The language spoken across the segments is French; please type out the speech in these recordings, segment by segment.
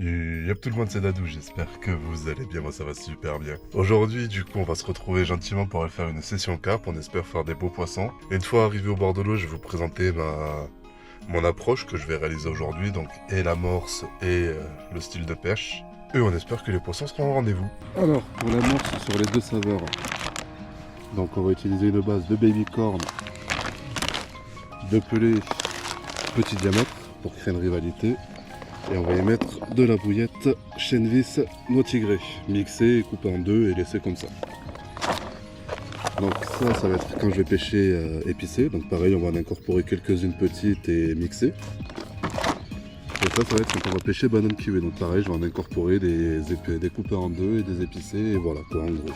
Yep tout le monde, c'est Dadou, j'espère que vous allez bien, moi ça va super bien. Aujourd'hui du coup on va se retrouver gentiment pour aller faire une session carpe, on espère faire des beaux poissons. Et une fois arrivé au bord de l'eau, je vais vous présenter mon approche que je vais réaliser aujourd'hui, donc et l'amorce et le style de pêche. Et on espère que les poissons seront au rendez-vous. Alors pour l'amorce sur les deux saveurs, donc on va utiliser une base de baby corn, de pelé petit diamètre pour créer une rivalité. Et on va y mettre de la bouillette chènevis noix tigrée, mixée et coupée en deux et laissée comme ça. Donc ça va être quand je vais pêcher épicé. Donc pareil, on va en incorporer quelques-unes petites et mixer. Et ça va être quand on va pêcher banane kiwi. Donc pareil, je vais en incorporer des coupés en deux et des épicés. Et voilà quoi en gros.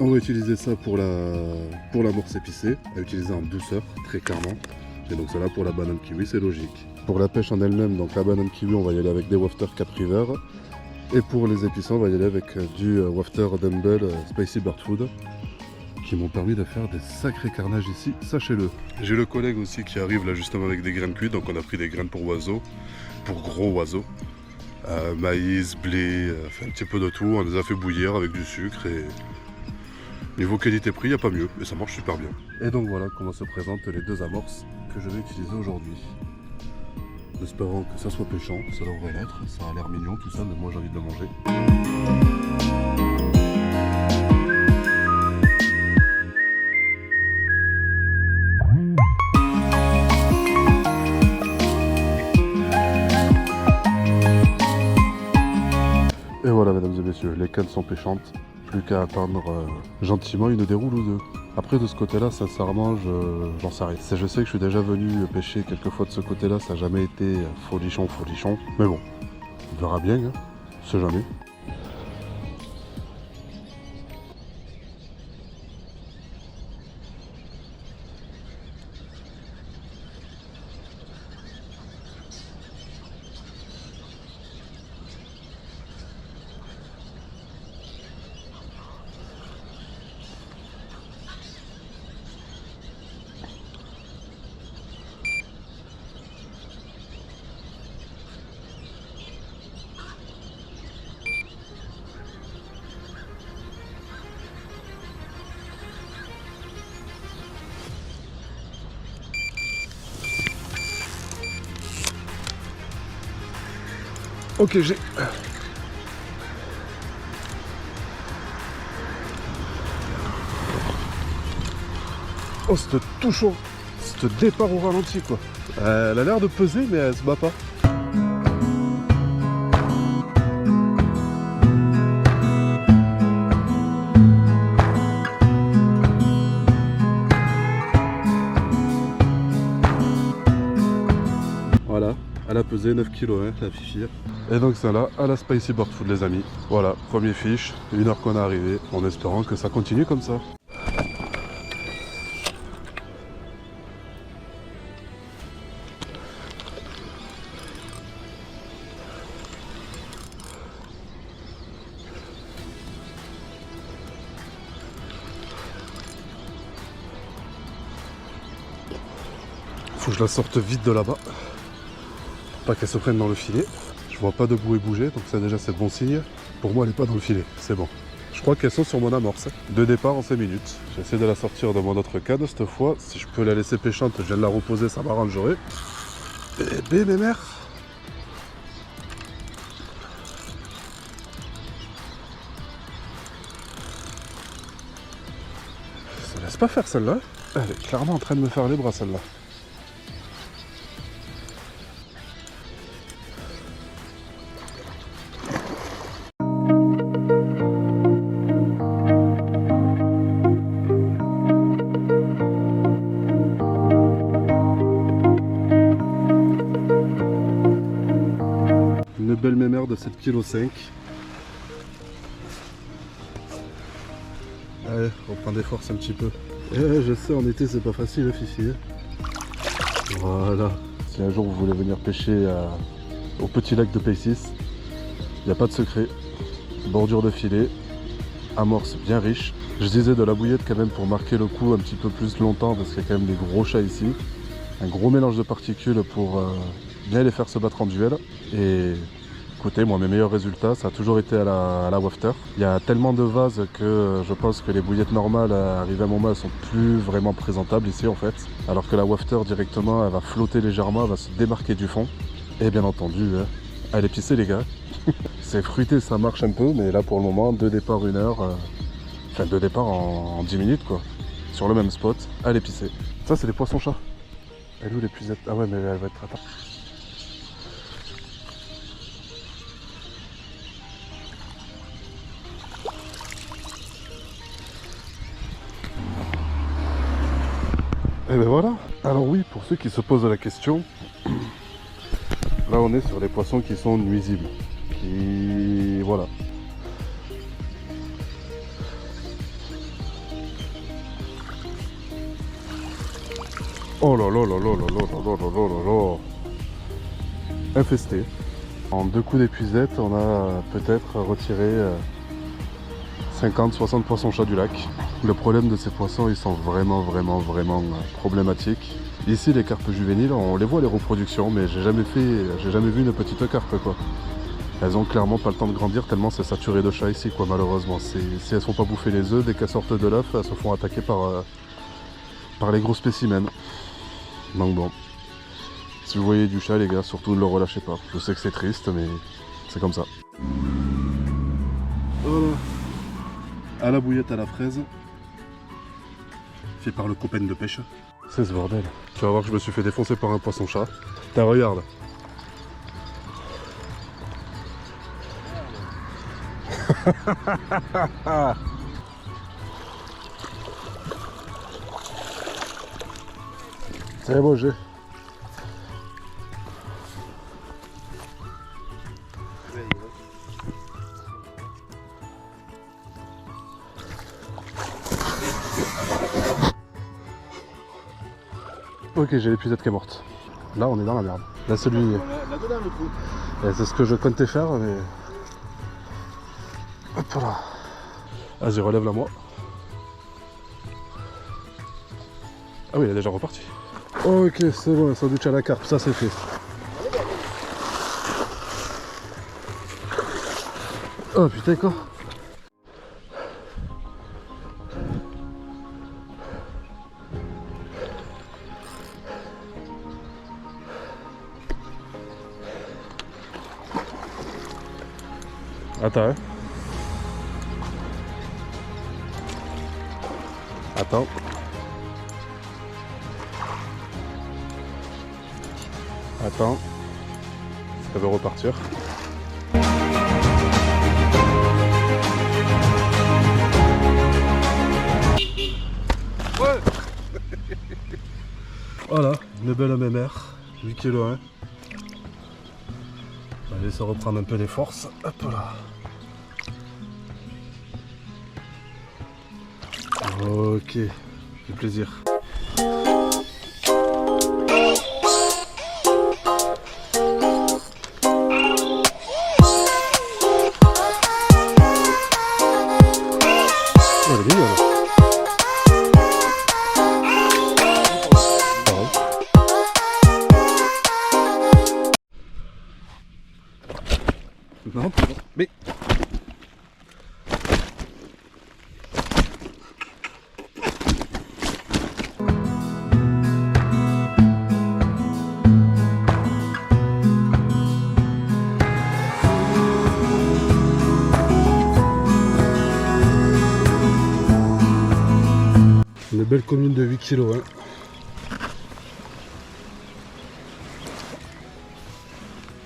On va utiliser ça pour l'amorce épicée, à utiliser en douceur, très clairement. Et donc celle-là pour la banane kiwi, c'est logique. Pour la pêche en elle-même, donc la banane kiwi, on va y aller avec des wafters Cap River. Et pour les épicants, on va y aller avec du wafter Dumble Spicy Bird Food, qui m'ont permis de faire des sacrés carnages ici, sachez-le. J'ai le collègue aussi qui arrive là justement avec des graines cuites, donc on a pris des graines pour oiseaux, pour gros oiseaux. Maïs, blé, un petit peu de tout, on les a fait bouillir avec du sucre et niveau qualité-prix, il n'y a pas mieux, et ça marche super bien. Et donc voilà comment se présentent les deux amorces que je vais utiliser aujourd'hui. Espérons que ça soit pêchant, ça devrait l'être, ça a l'air mignon tout ça, mais moi j'ai envie de le manger. Et voilà mesdames et messieurs, les cannes sont pêchantes, plus qu'à attendre gentiment une déroule ou deux. Après de ce côté-là, sincèrement, j'en sais rien. Je sais que je suis déjà venu pêcher quelques fois de ce côté-là, ça n'a jamais été folichon. Mais bon, on verra bien, hein. On sait jamais. Ok, j'ai... Oh, cette touche au... Ce départ au ralenti, quoi. Elle a l'air de peser, mais elle se bat pas. Voilà, elle a pesé 9 kg, hein, la fifi. Et donc celle-là, à la Spicy Bird Food les amis. Voilà, premier fiche, 1 heure qu'on est arrivé, en espérant que ça continue comme ça. Faut que je la sorte vite de là-bas. Pas qu'elle se prenne dans le filet. Je vois pas de bouée bouger, donc ça déjà c'est bon signe. Pour moi elle est pas dans le filet, c'est bon. Je crois qu'elles sont sur mon amorce. De départ en 5 minutes. J'essaie de la sortir de mon autre canne cette fois. Si je peux la laisser pêchante, je viens de la reposer, ça m'arrangerait. Bébé mes mères. Ça laisse pas faire celle-là. Elle est clairement en train de me faire les bras celle-là. Une belle mémère de 7,5 kg. Allez, reprends des forces un petit peu. Je sais, en été c'est pas facile, fifi. Voilà. Si un jour vous voulez venir pêcher au petit lac de Pacis, il n'y a pas de secret. Bordure de filet, amorce bien riche. Je disais de la bouillette quand même pour marquer le coup un petit peu plus longtemps parce qu'il y a quand même des gros chats ici. Un gros mélange de particules pour bien les faire se battre en duel. Et écoutez, moi mes meilleurs résultats ça a toujours été à la wafter. Il y a tellement de vases que je pense que les bouillettes normales arrivées à un moment elles sont plus vraiment présentables ici en fait. Alors que la wafter directement elle va flotter légèrement, elle va se démarquer du fond. Et bien entendu, elle est épicée les gars. C'est fruité, ça marche un peu, mais là pour le moment, 2 départs 1 heure, enfin 2 départs en 10 minutes quoi. Sur le même spot, à l'épicé. Ça c'est les poissons-chats. Elle est où l'épuisette? Ah ouais mais elle va être à part. Et ben voilà. Alors oui, pour ceux qui se posent la question, là on est sur les poissons qui sont nuisibles. Qui... voilà. Oh là là là là là là là là là là. Infesté. En 2 coups d'épuisette, on a peut-être retiré 50-60 poissons-chats du lac. Le problème de ces poissons, ils sont vraiment problématiques. Ici, les carpes juvéniles, on les voit les reproductions, mais j'ai jamais vu une petite carpe quoi. Elles ont clairement pas le temps de grandir tellement c'est saturé de chats ici quoi, malheureusement. Si elles ne sont pas bouffées les œufs, dès qu'elles sortent de l'œuf, elles se font attaquer par les gros spécimens. Donc bon, si vous voyez du chat les gars, surtout ne le relâchez pas. Je sais que c'est triste, mais c'est comme ça. Voilà, à la bouillette à la fraise, fait par le copain de pêche. C'est ce bordel. Tu vas voir que je me suis fait défoncer par un poisson-chat. Tiens, regarde. C'est bon, j'ai. Ok, j'ai l'épuisette qui est morte. Là, on est dans la merde. Là, celui. Là-dedans, le coup. C'est ce que je comptais faire, mais. Hop là. Vas-y, relève-la moi. Ah oui, il est déjà reparti. Ok, c'est bon, un sandwich à la carpe, ça c'est fait. Oh putain quoi. Attends, hein. Attends. Attends. Ça veut repartir. Ouais. Voilà, une belle MMR, 8 kg 1. On va laisser reprendre un peu les forces. Hop là. Ok, fait plaisir. Non, mais... Une belle commune de 8 kg. Hein.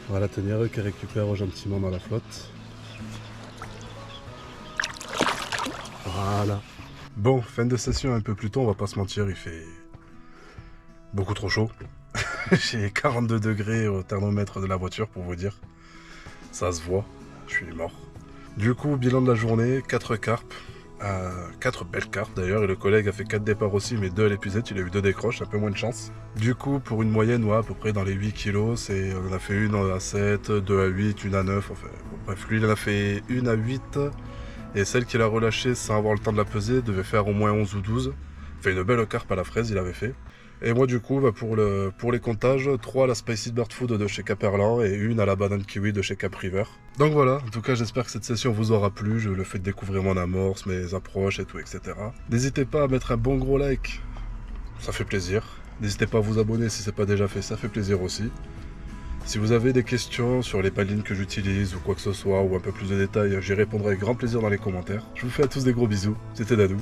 Voilà la tanière qui récupère gentiment dans la flotte. Voilà. Bon, fin de session un peu plus tôt, on va pas se mentir, il fait beaucoup trop chaud. J'ai 42 degrés au thermomètre de la voiture pour vous dire. Ça se voit, je suis mort. Du coup, bilan de la journée, 4 carpes. 4 belles carpes d'ailleurs, et le collègue a fait 4 départs aussi, mais 2 à l'épuisette, il a eu 2 décroches, un peu moins de chance. Du coup, pour une moyenne, ouais, à peu près dans les 8 kilos, on a fait une à 7, 2 à 8, une à 9, enfin, bon, bref, lui il en a fait une à 8, et celle qu'il a relâchée sans avoir le temps de la peser devait faire au moins 11 ou 12. Fait une belle carpe à la fraise, il avait fait. Et moi du coup, pour les comptages, 3 à la Spicy Bird Food de chez Caperlan et 1 à la banane kiwi de chez Cap River. Donc voilà, en tout cas j'espère que cette session vous aura plu, je le fais de découvrir mon amorce, mes approches et tout, etc. N'hésitez pas à mettre un bon gros like, ça fait plaisir. N'hésitez pas à vous abonner si ce n'est pas déjà fait, ça fait plaisir aussi. Si vous avez des questions sur les palines que j'utilise ou quoi que ce soit, ou un peu plus de détails, j'y répondrai avec grand plaisir dans les commentaires. Je vous fais à tous des gros bisous, c'était Dadou.